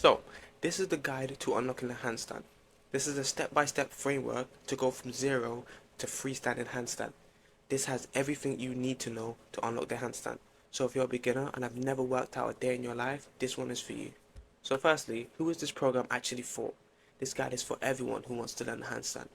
So, this is the guide to unlocking the handstand. This is a step-by-step framework to go from zero to freestanding handstand. This has everything you need to know to unlock the handstand. So if you're a beginner and have never worked out a day in your life, this one is for you. So firstly, who is this program actually for? This guide is for everyone who wants to learn the handstand.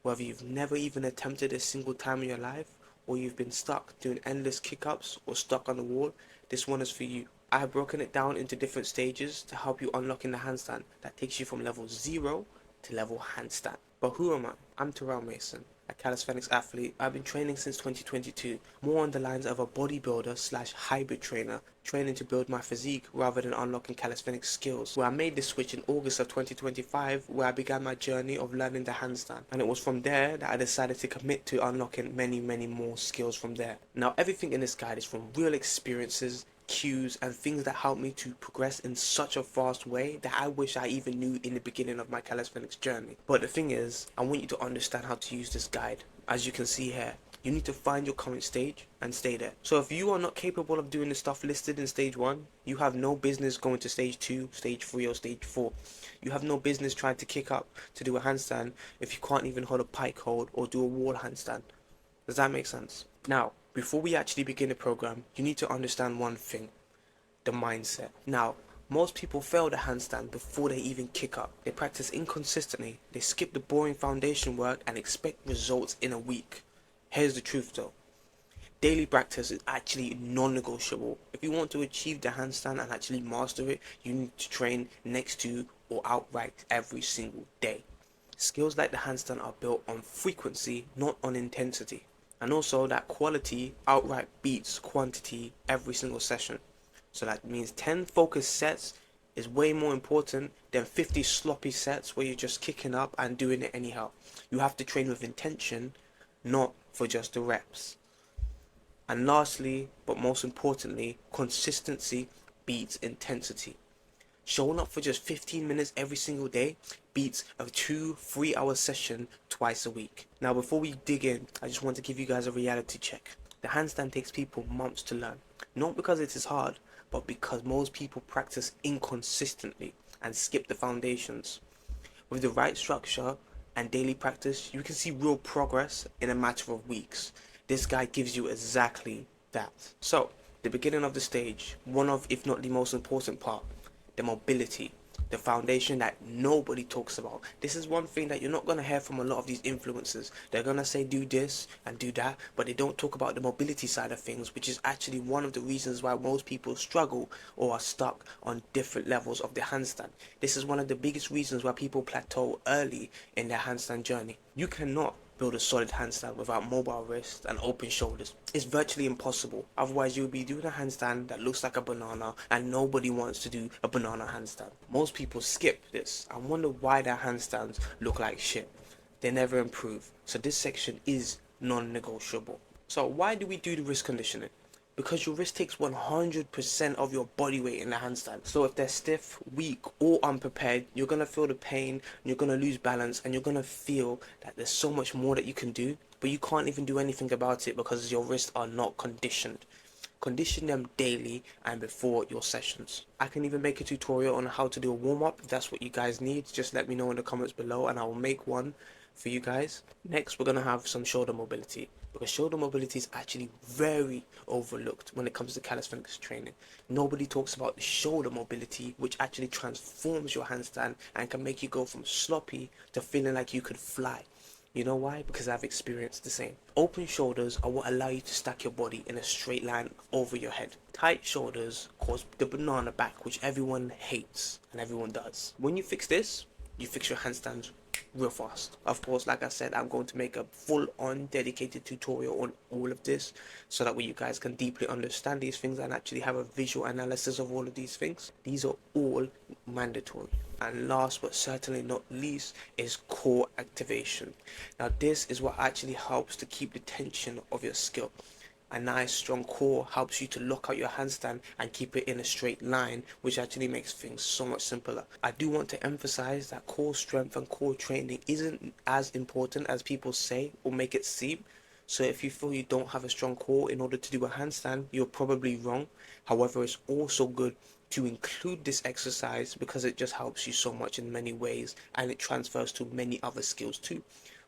Whether you've never even attempted a single time in your life, or you've been stuck doing endless kick-ups or stuck on the wall, this one is for you. I have broken it down into different stages to help you unlock in the handstand that takes you from level 0 to level handstand. But who am I? I'm Tarell Mason, a calisthenics athlete. I've been training since 2022, more on the lines of a bodybuilder slash hybrid trainer, training to build my physique rather than unlocking calisthenics skills. Where I made this switch in August of 2025, where I began my journey of learning the handstand. And it was from there that I decided to commit to unlocking many more skills from there. Now everything in this guide is from real experiences, cues and things that help me to progress in such a fast way that I wish I even knew in the beginning of my calisthenics journey. But the thing is, I want you to understand how to use this guide. As you can see here, you need to find your current stage and stay there. So if you are not capable of doing the stuff listed in stage 1, you have no business going to stage 2, stage 3 or stage 4. You have no business trying to kick up to do a handstand if you can't even hold a pike hold or do a wall handstand. Does that make sense? Now, before we actually begin the program, you need to understand one thing: the mindset. Now, most people fail the handstand before they even kick up. They practice inconsistently, they skip the boring foundation work and expect results in a week. Here's the truth though: daily practice is actually non-negotiable. If you want to achieve the handstand and actually master it, you need to train next to or outright every single day. Skills like the handstand are built on frequency, not on intensity. And also that quality outright beats quantity every single session. So that means 10 focused sets is way more important than 50 sloppy sets where you're just kicking up and doing it anyhow. You have to train with intention, not for just the reps. And lastly, but most importantly, consistency beats intensity. Showing up for just 15 minutes every single day beats a 2-3 hour session twice a week. Now before we dig in, I just want to give you guys a reality check. The handstand takes people months to learn. Not because it is hard, but because most people practice inconsistently and skip the foundations. With the right structure and daily practice, you can see real progress in a matter of weeks. This guide gives you exactly that. So, the beginning of the stage, one of, if not the most important part, the mobility, the foundation that nobody talks about. This is one thing that you're not going to hear from a lot of these influencers. They're going to say do this and do that, but they don't talk about the mobility side of things, which is actually one of the reasons why most people struggle or are stuck on different levels of the handstand. This is one of the biggest reasons why people plateau early in their handstand journey. You cannot build a solid handstand without mobile wrists and open shoulders. It's virtually impossible. Otherwise, you'll be doing a handstand that looks like a banana and nobody wants to do a banana handstand. Most people skip this and wonder why their handstands look like shit. They never improve. So this section is non-negotiable. So why do we do the wrist conditioning? Because your wrist takes 100% of your body weight in the handstand. So if they're stiff, weak or unprepared, you're going to feel the pain, you're going to lose balance, and you're going to feel that there's so much more that you can do, but you can't even do anything about it because your wrists are not conditioned. Condition them daily and before your sessions. I can even make a tutorial on how to do a warm-up. If that's what you guys need, just let me know in the comments below and I will make one for you guys. Next, we're going to have some shoulder mobility, because shoulder mobility is actually very overlooked when it comes to calisthenics training. Nobody talks about the shoulder mobility, which actually transforms your handstand and can make you go from sloppy to feeling like you could fly. You know why? Because I've experienced the same. Open shoulders are what allow you to stack your body in a straight line over your head. Tight shoulders cause the banana back, which everyone hates and everyone does. When you fix this, you fix your handstands real fast. Of course, like I said, I'm going to make a full-on dedicated tutorial on all of this so that way you guys can deeply understand these things and actually have a visual analysis of all of these things. These are all mandatory. And last but certainly not least is core activation. Now this is what actually helps to keep the tension of your skill. A nice strong core helps you to lock out your handstand and keep it in a straight line, which actually makes things so much simpler. I do want to emphasize that core strength and core training isn't as important as people say or make it seem. So if you feel you don't have a strong core in order to do a handstand, you're probably wrong. However, it's also good to include this exercise because it just helps you so much in many ways, and it transfers to many other skills too,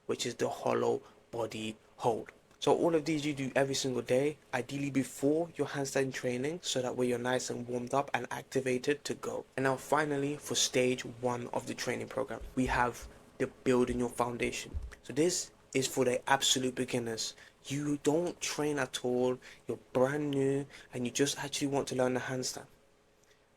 which is the hollow body hold. So all of these you do every single day, ideally before your handstand training, so that way you're nice and warmed up and activated to go. And now finally, for stage 1 of the training program, we have the building your foundation. So this is for the absolute beginners. You don't train at all, you're brand new, and you just actually want to learn the handstand.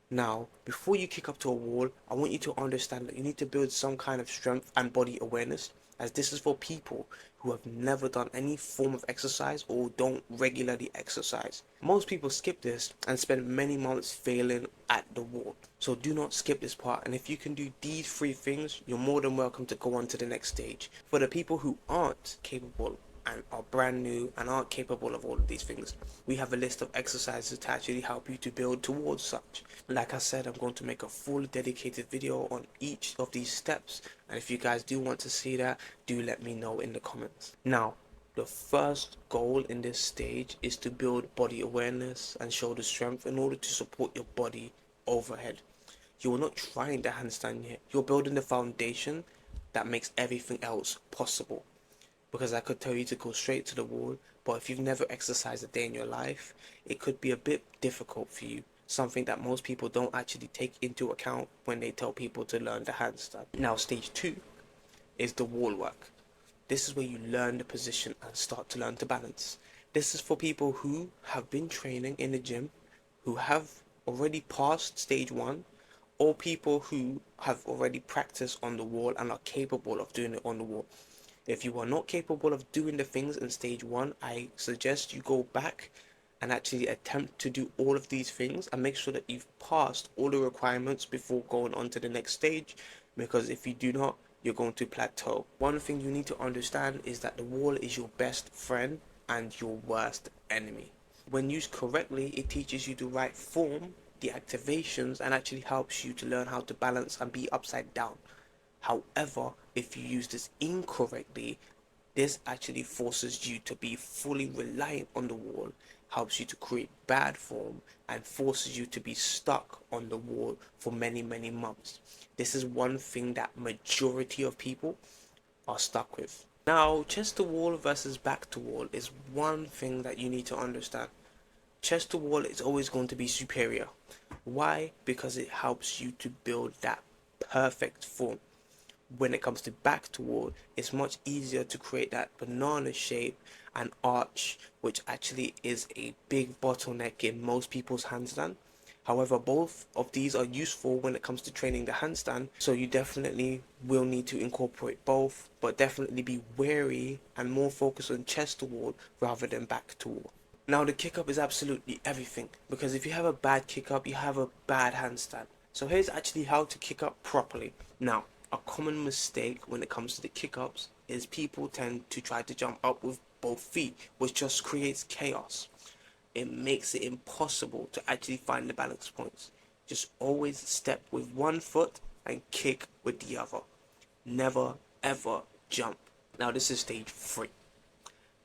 Now, before you kick up to a wall, I want you to understand that you need to build some kind of strength and body awareness, as this is for people who have never done any form of exercise or don't regularly exercise. Most people skip this and spend many months failing at the wall. So do not skip this part, and if you can do these 3 things, you're more than welcome to go on to the next stage. For the people who aren't capable and are brand new and aren't capable of all of these things, we have a list of exercises to actually help you to build towards such. Like I said, I'm going to make a full dedicated video on each of these steps, and if you guys do want to see that, do let me know in the comments. Now, the first goal in this stage is to build body awareness and shoulder strength in order to support your body overhead. You are not trying the handstand yet, you're building the foundation that makes everything else possible. Because I could tell you to go straight to the wall, but if you've never exercised a day in your life, it could be a bit difficult for you. Something that most people don't actually take into account when they tell people to learn the handstand. Now, stage 2 is the wall work. This is where you learn the position and start to learn to balance. This is for people who have been training in the gym, who have already passed stage 1, or people who have already practiced on the wall and are capable of doing it on the wall. If you are not capable of doing the things in stage 1, I suggest you go back and actually attempt to do all of these things and make sure that you've passed all the requirements before going on to the next stage, because if you do not, you're going to plateau. One thing you need to understand is that the wall is your best friend and your worst enemy. When used correctly, it teaches you the right form, the activations, and actually helps you to learn how to balance and be upside down. However, if you use this incorrectly, this actually forces you to be fully reliant on the wall, helps you to create bad form, and forces you to be stuck on the wall for many, many months. This is one thing that majority of people are stuck with. Now, chest to wall versus back to wall is one thing that you need to understand. Chest to wall is always going to be superior. Why? Because it helps you to build that perfect form. When it comes to back to wall, it's much easier to create that banana shape and arch, which actually is a big bottleneck in most people's handstand. However, both of these are useful when it comes to training the handstand, so you definitely will need to incorporate both, but definitely be wary and more focused on chest to wall rather than back to wall. Now, the kick up is absolutely everything, because if you have a bad kick up, you have a bad handstand. So here's actually how to kick up properly. Now, a common mistake when it comes to the kick-ups is people tend to try to jump up with both feet, which just creates chaos. It makes it impossible to actually find the balance points. Just always step with one foot and kick with the other. Never ever jump. Now this is stage 3.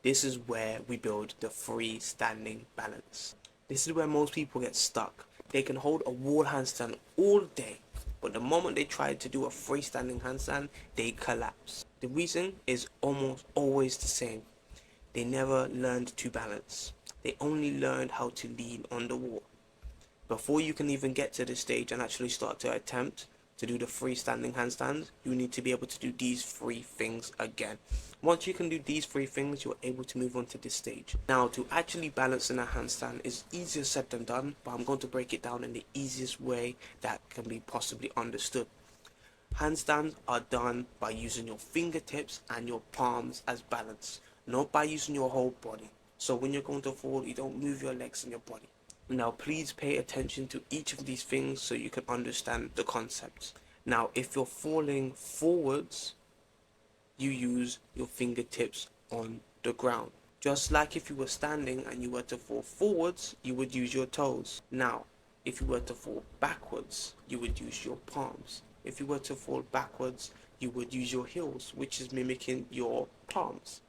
This is where we build the freestanding balance. This is where most people get stuck. They can hold a wall handstand all day, but the moment they try to do a freestanding handstand, they collapse. The reason is almost always the same. They never learned to balance. They only learned how to lean on the wall. Before you can even get to this stage and actually start to attempt to do the freestanding handstands, you need to be able to do these 3 things again. Once you can do these 3 things, you're able to move on to this stage. Now, to actually balance in a handstand is easier said than done, but I'm going to break it down in the easiest way that can be possibly understood. Handstands are done by using your fingertips and your palms as balance, not by using your whole body. So when you're going to fall, you don't move your legs and your body. Now please pay attention to each of these things so you can understand the concepts. Now if you're falling forwards, you use your fingertips on the ground. Just like if you were standing and you were to fall forwards, you would use your toes. Now, if you were to fall backwards, you would use your palms. If you were to fall backwards, you would use your heels, which is mimicking your palms.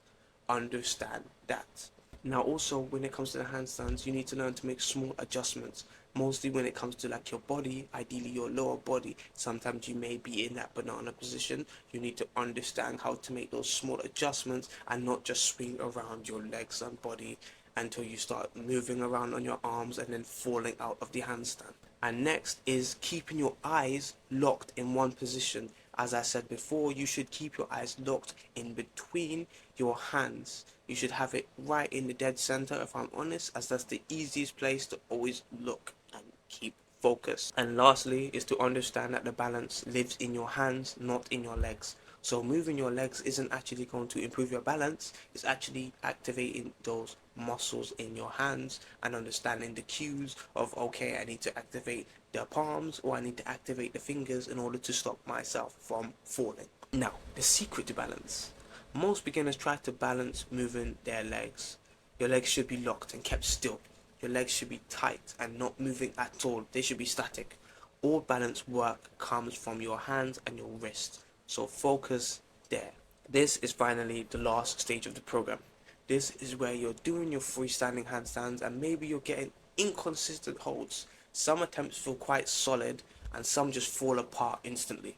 Understand that. Now also, when it comes to the handstands, you need to learn to make small adjustments. mostly when it comes to like your body, ideally your lower body. Sometimes you may be in that banana position. You need to understand how to make those small adjustments and not just swing around your legs and body until you start moving around on your arms and then falling out of the handstand. And next is keeping your eyes locked in one position. As I said before, you should keep your eyes locked in between your hands. You should have it right in the dead center, if I'm honest, as that's the easiest place to always look and keep focus. And lastly is to understand that the balance lives in your hands, not in your legs. So moving your legs isn't actually going to improve your balance, it's actually activating those muscles in your hands and understanding the cues of, okay, I need to activate the palms or I need to activate the fingers in order to stop myself from falling. Now, the secret to balance. Most beginners try to balance moving their legs. Your legs should be locked and kept still. Your legs should be tight and not moving at all. They should be static. All balance work comes from your hands and your wrists. So focus there. This is finally the last stage of the program. This is where you're doing your freestanding handstands and maybe you're getting inconsistent holds. Some attempts feel quite solid and some just fall apart instantly.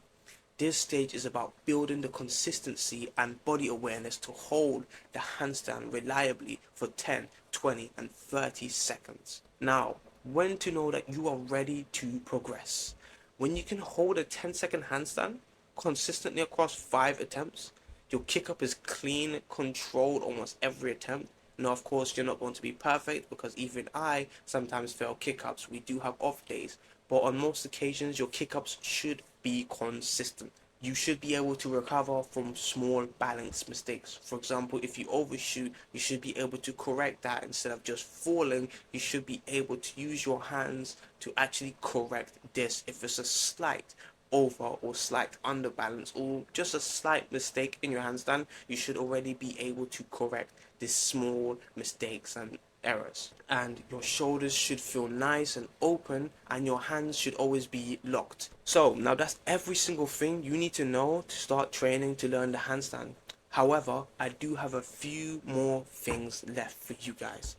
This stage is about building the consistency and body awareness to hold the handstand reliably for 10, 20 and 30 seconds. Now, when to know that you are ready to progress. When you can hold a 10-second handstand consistently across 5 attempts, your kick up is clean, controlled almost every attempt. Now, of course, you're not going to be perfect because even I sometimes fail kick ups. We do have off days, but on most occasions, your kick ups should be consistent. You should be able to recover from small balance mistakes. For example, if you overshoot, you should be able to correct that instead of just falling. You should be able to use your hands to actually correct this. If it's a slight over or slight underbalance or just a slight mistake in your handstand, you should already be able to correct these small mistakes and errors. And your shoulders should feel nice and open and your hands should always be locked. So now that's every single thing you need to know to start training to learn the handstand. However, I do have a few more things left for you guys.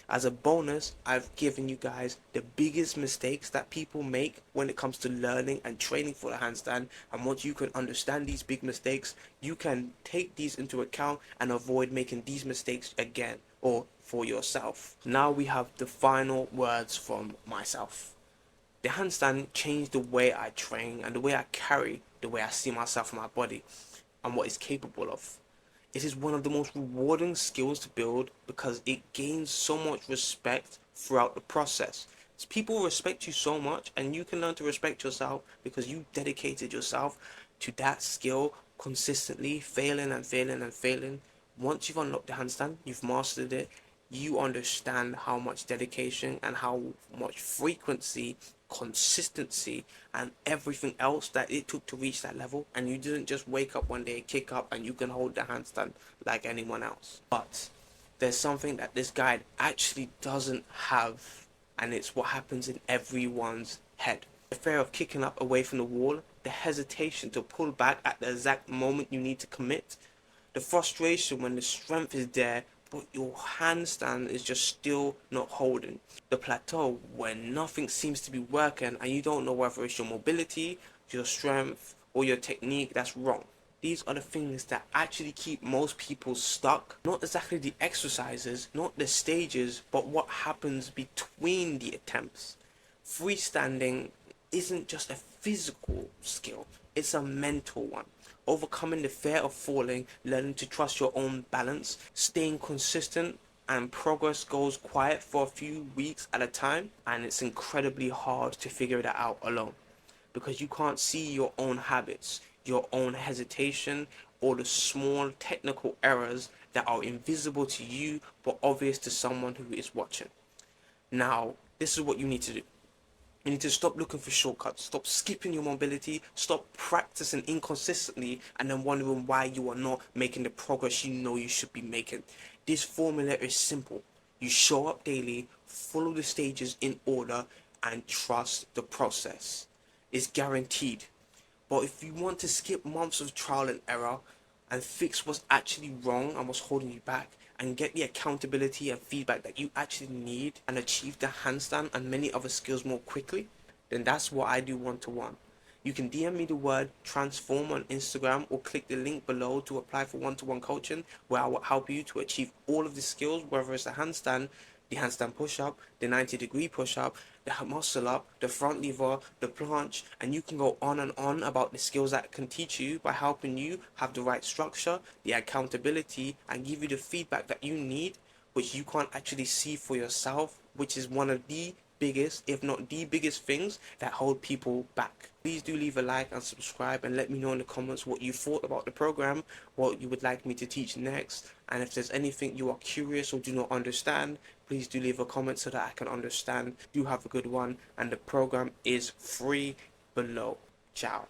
As a bonus, I've given you guys the biggest mistakes that people make when it comes to learning and training for the handstand. And once you can understand these big mistakes, you can take these into account and avoid making these mistakes again or for yourself. Now we have the final words from myself. The handstand changed the way I train and the way I carry, the way I see myself and my body and what it's capable of. It is one of the most rewarding skills to build because it gains so much respect throughout the process. People respect you so much and you can learn to respect yourself because you dedicated yourself to that skill consistently, failing and failing and failing. Once you've unlocked the handstand, you've mastered it, you understand how much dedication and how much frequency, consistency and everything else that it took to reach that level. And you didn't just wake up one day, kick up and you can hold the handstand like anyone else. But there's something that this guide actually doesn't have, and it's what happens in everyone's head. The fear of kicking up away from the wall, the hesitation to pull back at the exact moment you need to commit, the frustration when the strength is there but your handstand is just still not holding, the plateau when nothing seems to be working and you don't know whether it's your mobility, your strength or your technique that's wrong. These are the things that actually keep most people stuck. Not exactly the exercises, not the stages, but what happens between the attempts. Freestanding isn't just a physical skill, it's a mental one. Overcoming the fear of falling, learning to trust your own balance, staying consistent, and progress goes quiet for a few weeks at a time, and it's incredibly hard to figure that out alone because you can't see your own habits, your own hesitation, or the small technical errors that are invisible to you but obvious to someone who is watching. Now, this is what you need to do. You need to stop looking for shortcuts, stop skipping your mobility, stop practicing inconsistently and then wondering why you are not making the progress you know you should be making. This formula is simple. You show up daily, follow the stages in order and trust the process. It's guaranteed. But if you want to skip months of trial and error and fix what's actually wrong and what's holding you back, and get the accountability and feedback that you actually need, and achieve the handstand and many other skills more quickly, then that's what I do one-to-one. You can DM me the word transform on Instagram, or click the link below to apply for one-to-one coaching, where I will help you to achieve all of the skills, whether it's the handstand push-up, the 90-degree push-up, the muscle up, the front lever, the planche, and you can go on and on about the skills that can teach you by helping you have the right structure, the accountability, and give you the feedback that you need, which you can't actually see for yourself, which is one of the biggest, if not the biggest things that hold people back. Please do leave a like and subscribe, and let me know in the comments what you thought about the program, what you would like me to teach next, and if there's anything you are curious or do not understand, please do leave a comment so that I can understand. Do have a good one, and the program is free below. Ciao.